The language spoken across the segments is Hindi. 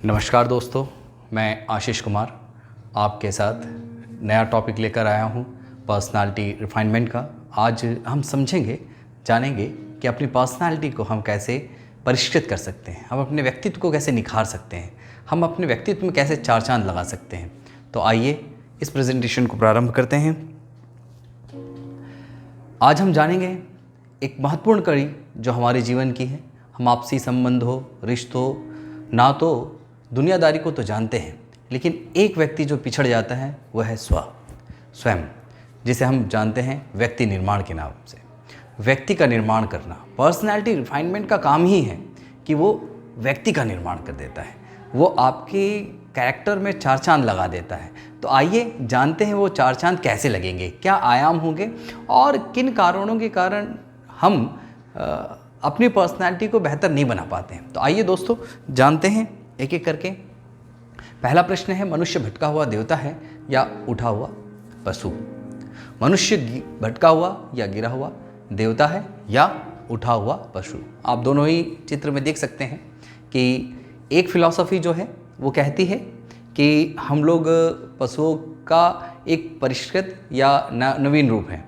नमस्कार दोस्तों, मैं आशीष कुमार आपके साथ नया टॉपिक लेकर आया हूँ पर्सनालिटी रिफाइनमेंट का। आज हम समझेंगे, जानेंगे कि अपनी पर्सनालिटी को हम कैसे परिष्कृत कर सकते हैं, हम अपने व्यक्तित्व को कैसे निखार सकते हैं, हम अपने व्यक्तित्व में कैसे चार चांद लगा सकते हैं। तो आइए इस प्रेजेंटेशन को प्रारंभ करते हैं। आज हम जानेंगे एक महत्वपूर्ण कड़ी जो हमारे जीवन की है। हम आपसी संबंधों, रिश्तों, नातों, दुनियादारी को तो जानते हैं, लेकिन एक व्यक्ति जो पिछड़ जाता है वह है स्वयं, जिसे हम जानते हैं व्यक्ति निर्माण के नाम से। व्यक्ति का निर्माण करना, पर्सनैलिटी रिफाइनमेंट का काम ही है कि वो व्यक्ति का निर्माण कर देता है, वो आपके कैरेक्टर में चार चांद लगा देता है। तो आइए जानते हैं वो चार चांद कैसे लगेंगे, क्या आयाम होंगे और किन कारणों के कारण हम अपनी पर्सनैलिटी को बेहतर नहीं बना पाते हैं। तो आइए दोस्तों जानते हैं एक एक करके। पहला प्रश्न है, मनुष्य भटका हुआ देवता है या उठा हुआ पशु? मनुष्य भटका हुआ या गिरा हुआ देवता है या उठा हुआ पशु? आप दोनों ही चित्र में देख सकते हैं कि एक फिलॉसफी जो है वो कहती है कि हम लोग पशुओं का एक परिष्कृत या नवीन रूप है।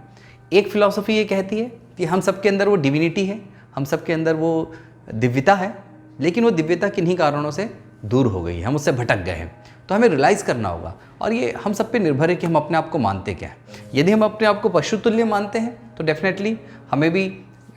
एक फिलॉसफी ये कहती है कि हम सबके अंदर वो डिविनिटी है, हम सबके अंदर वो दिव्यता है, लेकिन वो दिव्यता किन्हीं कारणों से दूर हो गई है, हम उससे भटक गए हैं। तो हमें रियलाइज़ करना होगा, और ये हम सब पे निर्भर है कि हम अपने आप को मानते क्या हैं। यदि हम अपने आप को पशु तुल्य मानते हैं तो डेफिनेटली हमें भी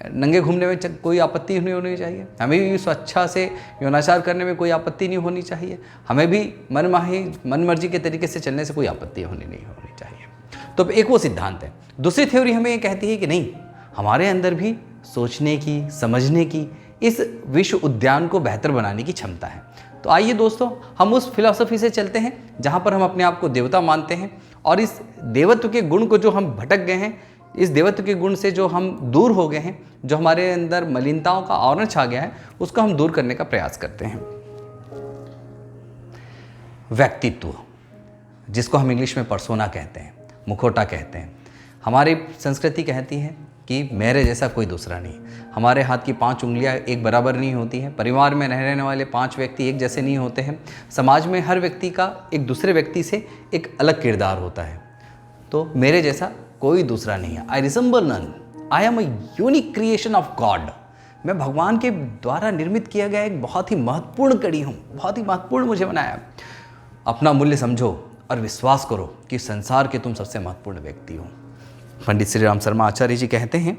नंगे घूमने में कोई आपत्ति नहीं होनी चाहिए, हमें भी स्वेच्छा से यौनाचार करने में कोई आपत्ति नहीं होनी चाहिए, हमें भी मन मर्जी के तरीके से चलने से कोई आपत्ति नहीं होनी चाहिए। तो एक वो सिद्धांत है। दूसरी थ्योरी हमें ये कहती है कि नहीं, हमारे अंदर भी सोचने की, समझने की, इस विश्व उद्यान को बेहतर बनाने की क्षमता है। तो आइए दोस्तों हम उस फिलॉसफी से चलते हैं जहाँ पर हम अपने आप को देवता मानते हैं, और इस देवत्व के गुण को जो हम भटक गए हैं, इस देवत्व के गुण से जो हम दूर हो गए हैं, जो हमारे अंदर मलिनताओं का आवरण छा गया है, उसको हम दूर करने का प्रयास करते हैं। व्यक्तित्व, जिसको हम इंग्लिश में पर्सोना कहते हैं, मुखौटा कहते हैं। हमारी संस्कृति कहती है कि मेरे जैसा कोई दूसरा नहीं। हमारे हाथ की 5 उंगलियां एक बराबर नहीं होती हैं। परिवार में रहने वाले 5 व्यक्ति एक जैसे नहीं होते हैं। समाज में हर व्यक्ति का एक दूसरे व्यक्ति से एक अलग किरदार होता है। तो मेरे जैसा कोई दूसरा नहीं है। I resemble none, I am a unique creation of God. मैं भगवान के द्वारा निर्मित किया गया एक बहुत ही महत्वपूर्ण कड़ी हूँ, बहुत ही महत्वपूर्ण मुझे बनाया। अपना मूल्य समझो और विश्वास करो कि संसार के तुम सबसे महत्वपूर्ण व्यक्ति हो। पंडित श्री राम शर्मा आचार्य जी कहते हैं,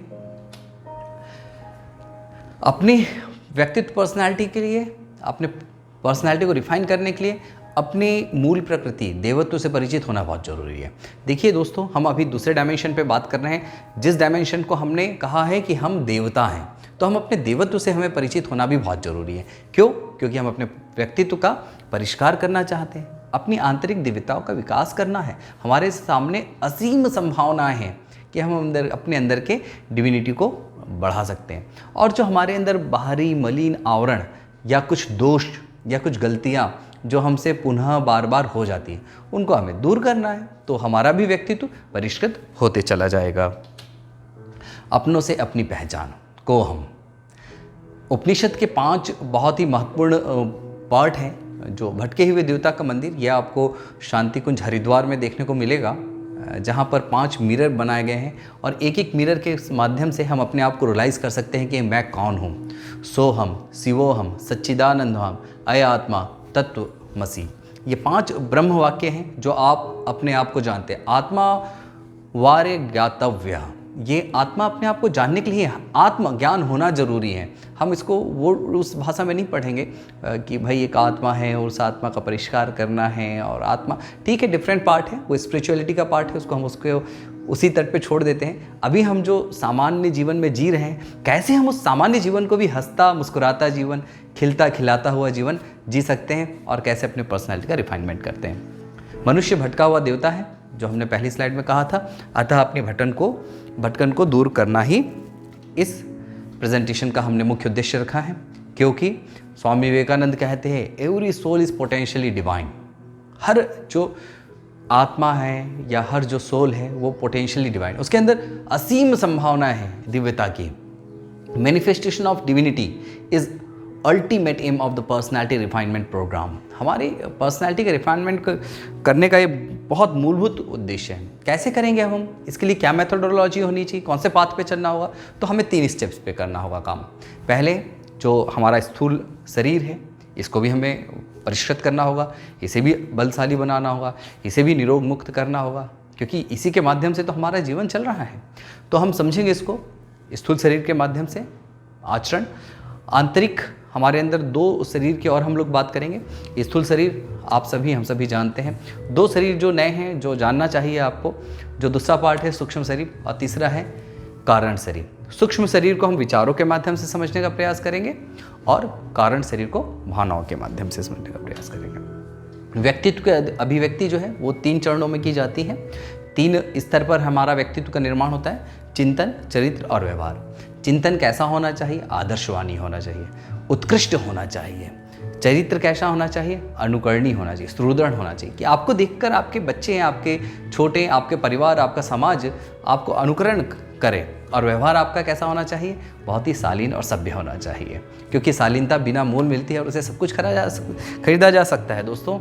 अपनी व्यक्तित्व पर्सनालिटी के लिए, अपने पर्सनालिटी को रिफाइन करने के लिए अपनी मूल प्रकृति देवत्व से परिचित होना बहुत ज़रूरी है। देखिए दोस्तों, हम अभी दूसरे डायमेंशन पे बात कर रहे हैं, जिस डायमेंशन को हमने कहा है कि हम देवता हैं, तो हम अपने देवत्व से हमें परिचित होना भी बहुत ज़रूरी है। क्यों? क्योंकि हम अपने व्यक्तित्व का परिष्कार करना चाहते हैं, अपनी आंतरिक दिव्यताओं का विकास करना है। हमारे सामने असीम संभावनाएं हैं कि हम अपने अंदर के डिविनिटी को बढ़ा सकते हैं, और जो हमारे अंदर बाहरी मलिन आवरण या कुछ दोष या कुछ गलतियां जो हमसे पुनः बार बार हो जाती हैं, उनको हमें दूर करना है। तो हमारा भी व्यक्तित्व परिष्कृत होते चला जाएगा। अपनों से अपनी पहचान को हम, उपनिषद के 5 बहुत ही महत्वपूर्ण पार्ट हैं। जो भटके हुए देवता का मंदिर, यह आपको शांति कुंज हरिद्वार में देखने को मिलेगा, जहाँ पर 5 मिरर बनाए गए हैं, और एक एक मिरर के माध्यम से हम अपने आप को रियलाइज़ कर सकते हैं कि मैं कौन हूँ। सोहम, शिवोहम, सच्चिदानंदहम, अयात्मा, तत्वमसि। ये 5 ब्रह्म वाक्य हैं जो आप अपने आप को जानते हैं। आत्मा वारे ज्ञातव्य, ये आत्मा अपने आप को जानने के लिए आत्मज्ञान होना जरूरी है। हम इसको वो उस भाषा में नहीं पढ़ेंगे कि भाई एक आत्मा है और उस आत्मा का परिष्कार करना है, और आत्मा ठीक है, डिफरेंट पार्ट है, वो स्पिरिचुअलिटी का पार्ट है, उसको हम उसको उसी तट पे छोड़ देते हैं। अभी हम जो सामान्य जीवन में जी रहे हैं, कैसे हम उस सामान्य जीवन को भी हंसता मुस्कुराता जीवन, खिलता खिलाता हुआ जीवन जी सकते हैं, और कैसे अपने पर्सनैलिटी का रिफाइनमेंट करते हैं। मनुष्य भटका हुआ देवता है, जो हमने पहली स्लाइड में कहा था, अतः अपनी भटकन को दूर करना ही इस प्रेजेंटेशन का हमने मुख्य उद्देश्य रखा है। क्योंकि स्वामी विवेकानंद कहते हैं, every soul is potentially divine. हर जो आत्मा है या हर जो सोल है वो पोटेंशियली डिवाइन, उसके अंदर असीम संभावनाएं हैं दिव्यता की। Manifestation of divinity is ultimate aim of the personality refinement programme. हमारी पर्सनैलिटी के रिफाइनमेंट करने का ये बहुत मूलभूत उद्देश्य है। कैसे करेंगे हम, इसके लिए क्या मेथोडोलॉजी होनी चाहिए, कौन से पाथ पे चलना होगा, तो हमें 3 स्टेप्स पे करना होगा काम। पहले जो हमारा स्थूल शरीर है, इसको भी हमें परिष्कृत करना होगा, इसे भी बलशाली बनाना होगा, इसे भी निरोग मुक्त करना होगा, क्योंकि इसी के माध्यम से तो हमारा जीवन चल रहा है। तो हम समझेंगे इसको स्थूल शरीर के माध्यम से आचरण। आंतरिक हमारे अंदर 2 शरीर की और हम लोग बात करेंगे। स्थूल शरीर आप सभी हम सभी जानते हैं। 2 शरीर जो नए हैं, जो जानना चाहिए आपको, जो दूसरा पार्ट है सूक्ष्म शरीर और तीसरा है कारण शरीर। सूक्ष्म शरीर को हम विचारों के माध्यम से समझने का प्रयास करेंगे और कारण शरीर को भावनाओं के माध्यम से समझने का प्रयास करेंगे। व्यक्तित्व की अभिव्यक्ति जो है वो 3 चरणों में की जाती है। 3 स्तर पर हमारा व्यक्तित्व का निर्माण होता है: चिंतन, चरित्र और व्यवहार। चिंतन कैसा होना चाहिए? आदर्शवाणी होना चाहिए, उत्कृष्ट होना चाहिए। चरित्र कैसा होना चाहिए? अनुकरणीय होना चाहिए, सुदृढ़ होना चाहिए, कि आपको देखकर आपके बच्चे हैं, आपके छोटे, आपके परिवार, आपका समाज आपको अनुकरण करे। और व्यवहार आपका कैसा होना चाहिए? बहुत ही शालीन और सभ्य होना चाहिए, क्योंकि शालीनता बिना मोल मिलती है और उसे सब कुछ खरीदा जा सकता है। दोस्तों,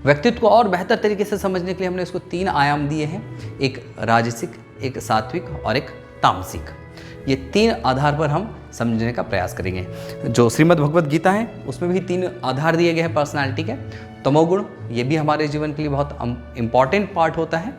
व्यक्तित्व को और बेहतर तरीके से समझने के लिए हमने इसको 3 आयाम दिए हैं: एक राजसिक, एक सात्विक और एक तामसिक। ये 3 आधार पर हम समझने का प्रयास करेंगे। जो श्रीमद् भगवद गीता है उसमें भी 3 आधार दिए गए हैं पर्सनालिटी के। तमोगुण, ये भी हमारे जीवन के लिए बहुत इम्पॉर्टेंट पार्ट होता है।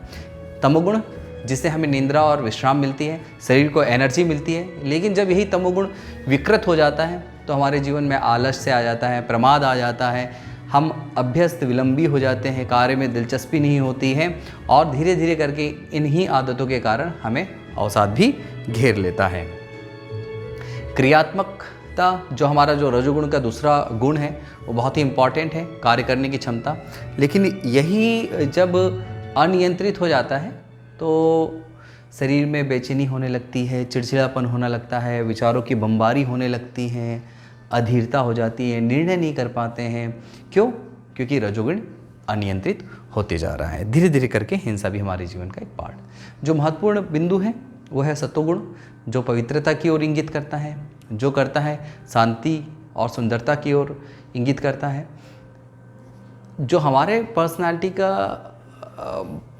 तमोगुण जिससे हमें निंद्रा और विश्राम मिलती है, शरीर को एनर्जी मिलती है। लेकिन जब यही तमोगुण विकृत हो जाता है तो हमारे जीवन में आलस्य आ जाता है, प्रमाद आ जाता है, हम अभ्यस्त विलंबी हो जाते हैं, कार्य में दिलचस्पी नहीं होती है और धीरे धीरे करके इन्हीं आदतों के कारण हमें अवसाद भी घेर लेता है। क्रियात्मकता, जो हमारा जो रजोगुण का दूसरा गुण है, वो बहुत ही इम्पॉर्टेंट है, कार्य करने की क्षमता। लेकिन यही जब अनियंत्रित हो जाता है तो शरीर में बेचैनी होने लगती है, चिड़चिड़ापन होने लगता है, विचारों की बमबारी होने लगती है, अधीरता हो जाती है, निर्णय नहीं कर पाते हैं। क्यों? क्योंकि रजोगुण अनियंत्रित होते जा रहा है। धीरे धीरे करके हिंसा भी हमारे जीवन का एक पार्ट। जो महत्वपूर्ण बिंदु है वो है सत्वगुण, जो पवित्रता की ओर इंगित करता है, जो करता है शांति और सुंदरता की ओर इंगित करता है। जो हमारे पर्सनालिटी का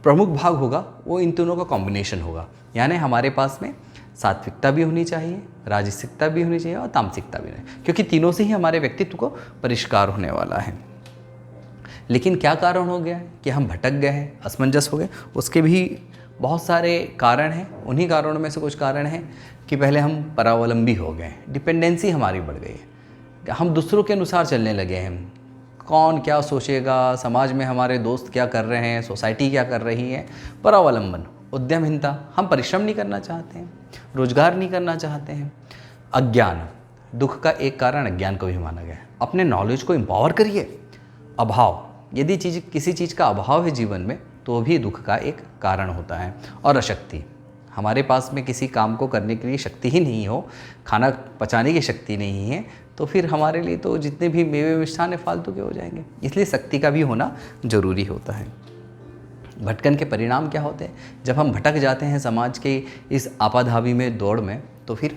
प्रमुख भाग होगा वो इन तीनों का कॉम्बिनेशन होगा। यानी हमारे पास में सात्विकता भी होनी चाहिए, राजसिकता भी होनी चाहिए और तामसिकता भी नहीं, क्योंकि तीनों से ही हमारे व्यक्तित्व को परिष्कार होने वाला है। लेकिन क्या कारण हो गया कि हम भटक गए हैं, असमंजस हो गए? उसके भी बहुत सारे कारण हैं। उन्हीं कारणों में से कुछ कारण हैं कि पहले हम परावलंबी हो गए, डिपेंडेंसी हमारी बढ़ गई है, हम दूसरों के अनुसार चलने लगे हैं। कौन क्या सोचेगा, समाज में हमारे दोस्त क्या कर रहे हैं, सोसाइटी क्या कर रही है, परावलंबन। उद्यमहीनता, हम परिश्रम नहीं करना चाहते हैं, रोजगार नहीं करना चाहते हैं। अज्ञान, दुख का एक कारण अज्ञान को भी माना गया है। अपने नॉलेज को एम्पावर करिए। अभाव, यदि किसी चीज़ का अभाव है जीवन में तो भी दुख का एक कारण होता है। और अशक्ति, हमारे पास में किसी काम को करने के लिए शक्ति ही नहीं हो, खाना पचाने की शक्ति नहीं है, तो फिर हमारे लिए तो जितने भी मेवे मिष्ठान है फालतू के हो जाएंगे। इसलिए शक्ति का भी होना जरूरी होता है। भटकन के परिणाम क्या होते हैं? जब हम भटक जाते हैं समाज के इस आपाधापी में, दौड़ में, तो फिर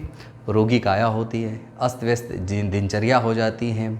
रोगी काया होती है, अस्त व्यस्त दिनचर्या हो जाती है,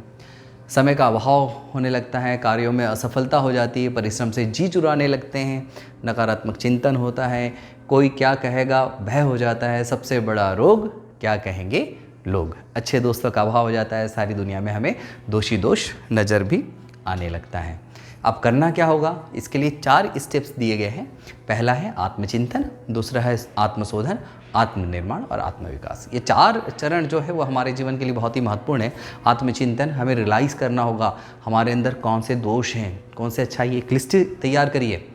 समय का अभाव होने लगता है, कार्यों में असफलता हो जाती है, परिश्रम से जी चुराने लगते हैं, नकारात्मक चिंतन होता है, कोई क्या कहेगा भय हो जाता है, सबसे बड़ा रोग क्या कहेंगे लोग, अच्छे दोस्तों का अभाव हो जाता है, सारी दुनिया में हमें दोषी दोष नज़र भी आने लगता है। अब करना क्या होगा? इसके लिए 4 स्टेप्स दिए गए हैं। पहला है आत्मचिंतन, दूसरा है आत्मशोधन, आत्मनिर्माण और आत्मविकास। ये 4 चरण जो है वो हमारे जीवन के लिए बहुत ही महत्वपूर्ण है। आत्मचिंतन, हमें रियलाइज़ करना होगा हमारे अंदर कौन से दोष हैं, कौन से अच्छाई। एक लिस्ट तैयार करिए।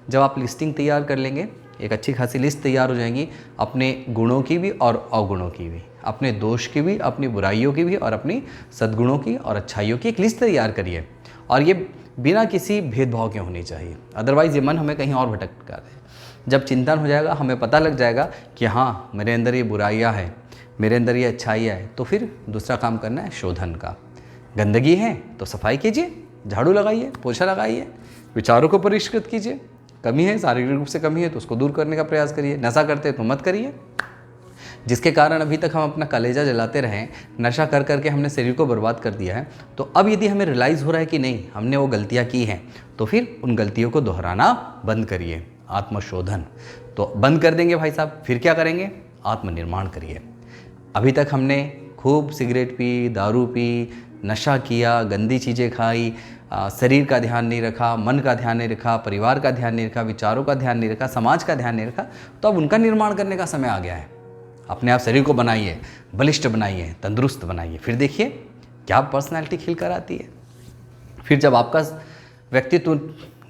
जब आप लिस्टिंग तैयार कर लेंगे, एक अच्छी खासी लिस्ट तैयार हो जाएंगी अपने गुणों की भी और अवगुणों की भी, अपने दोष की भी, अपनी बुराइयों की भी और अपनी सद्गुणों की और अच्छाइयों की एक लिस्ट तैयार करिए। और ये बिना किसी भेदभाव के होनी चाहिए, अदरवाइज़ ये मन हमें कहीं और भटका दे। जब चिंतन हो जाएगा, हमें पता लग जाएगा कि हाँ मेरे अंदर ये बुराइयाँ हैं, मेरे अंदर ये अच्छाइयाँ हैं, तो फिर दूसरा काम करना है शोधन का। गंदगी है तो सफाई कीजिए, झाड़ू लगाइए, पोछा लगाइए, विचारों को परिष्कृत कीजिए। कमी है, शारीरिक रूप से कमी है तो उसको दूर करने का प्रयास करिए। नशा करते तो मत करिए। जिसके कारण अभी तक हम अपना कलेजा जलाते रहें, नशा कर करके हमने शरीर को बर्बाद कर दिया है। तो अब यदि हमें रियलाइज़ हो रहा है कि नहीं, हमने वो गलतियाँ की हैं, तो फिर उन गलतियों को दोहराना बंद करिए। आत्मशोधन तो बंद कर देंगे भाई साहब, फिर क्या करेंगे? आत्मनिर्माण करिए। अभी तक हमने खूब सिगरेट पी, दारू पी, नशा किया, गंदी चीज़ें खाई, शरीर का ध्यान नहीं रखा, मन का ध्यान नहीं रखा, परिवार का ध्यान नहीं रखा, विचारों का ध्यान नहीं रखा, समाज का ध्यान नहीं रखा, तो अब उनका निर्माण करने का समय आ गया है। अपने आप शरीर को बनाइए, बलिष्ठ बनाइए, तंदुरुस्त बनाइए, फिर देखिए क्या पर्सनैलिटी खिल कर आती है। फिर जब आपका व्यक्तित्व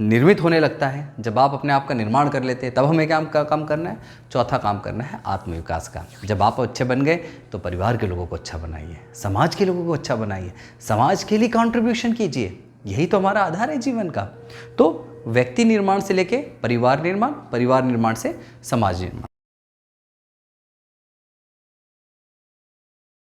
निर्मित होने लगता है, जब आप अपने आप का निर्माण कर लेते हैं, तब हमें क्या काम करना है? चौथा काम करना है आत्मविकास का। जब आप अच्छे बन गए तो परिवार के लोगों को अच्छा बनाइए, समाज के लोगों को अच्छा बनाइए, समाज के लिए कंट्रीब्यूशन कीजिए। यही तो हमारा आधार है जीवन का। तो व्यक्ति निर्माण से लेके परिवार निर्माण, परिवार निर्माण से समाज निर्माण।